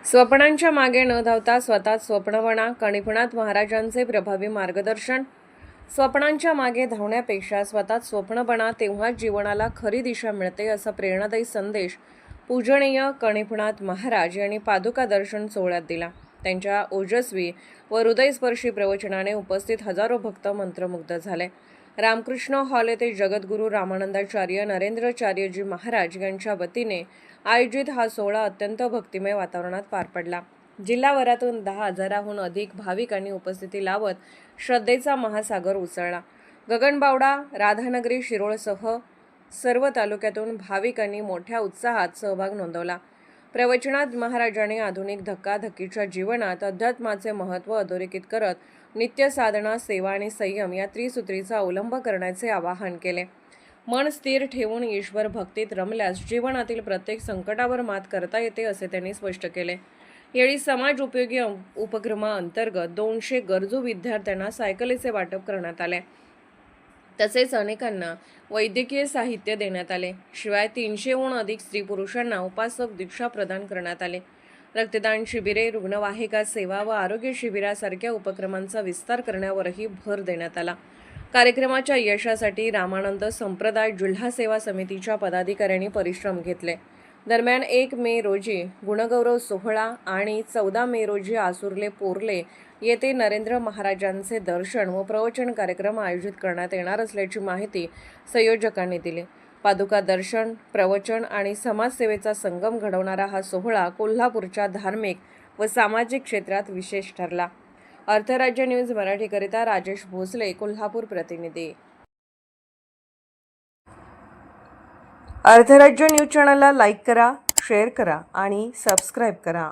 स्वप्नांच्या मागे न धावता स्वतः स्वप्नवणा, कणिपणात महाराजांचे प्रभावी मार्गदर्शन। स्वप्नांच्या मागे धावण्यापेक्षा स्वतः स्वप्न बना, तेव्हाच जीवनाला खरी दिशा मिळते, असा प्रेरणादायी संदेश पूजनीय कणिपणात महाराज यांनी पादुका दर्शन सोहळ्यात दिला। त्यांच्या ओजस्वी व हृदयस्पर्शी प्रवचनाने उपस्थित हजारो भक्त मंत्रमुग्ध झाले। रामकृष्ण हॉल येथे जगद्गुरू रामानंदाचार्य नरेंद्राचार्यजी महाराज यांच्या वतीने आयोजित हा सोहळा अत्यंत भक्तिमय वातावरणात पार पडला। जिल्हाभरातून 10,000हून अधिक भाविकांनी उपस्थिती लावत श्रद्धेचा महासागर उसळला। गगनबावडा, राधानगरी, शिरोळसह सर्व तालुक्यातून भाविकांनी मोठ्या उत्साहात सहभाग नोंदवला। प्रवचनात महाराजांनी आधुनिक धक्काधक्कीच्या जीवनात अध्यात्माचे महत्त्व अधोरेखित करत नित्य साधना, सेवा आणि संयम या त्रिसूत्रीचा अवलंब करण्याचे आवाहन केले। मन स्थिर ठेवून ईश्वर भक्तीत रमल्यास जीवनातील प्रत्येक संकटावर मात करता येते, असे त्यांनी स्पष्ट केले। यावेळी समाज उपयोगी उपक्रमाअंतर्गत 200 गरजू विद्यार्थ्यांना सायकलीचे वाटप करण्यात आले। तसेच अनेकांना वैद्यकीय साहित्य देण्यात आले। शिवाय 300हून अधिक स्त्री पुरुषांना उपासक दीक्षा प्रदान करण्यात आले। रक्तदान शिबिरे, रुग्णवाहिका सेवा व आरोग्य शिबिरासारख्या उपक्रमांचा विस्तार करण्यावरही भर देण्यात आला। कार्यक्रमाच्या यशासाठी रामानंद संप्रदाय जिल्हा सेवा समितीच्या पदाधिकाऱ्यांनी परिश्रम घेतले। दरम्यान 1 मे रोजी गुणगौरव सोहळा आणि 14 मे रोजी आसुर्ले पोर्ले येथे नरेंद्र महाराजांचे दर्शन व प्रवचन कार्यक्रम आयोजित करण्यात येणार असल्याची माहिती संयोजकांनी दिली। पादुका दर्शन, प्रवचन आणि समाजसेवेचा संगम घडवणारा हा सोहळा कोल्हापूरच्या धार्मिक व सामाजिक क्षेत्रात विशेष ठरला। अर्थराज्य न्यूज मराठीकरिता राजेश भोसले, कोल्हापूर प्रतिनिधी। अर्थराज्य न्यूज चॅनलला लाईक करा, शेअर करा आणि सबस्क्राईब करा।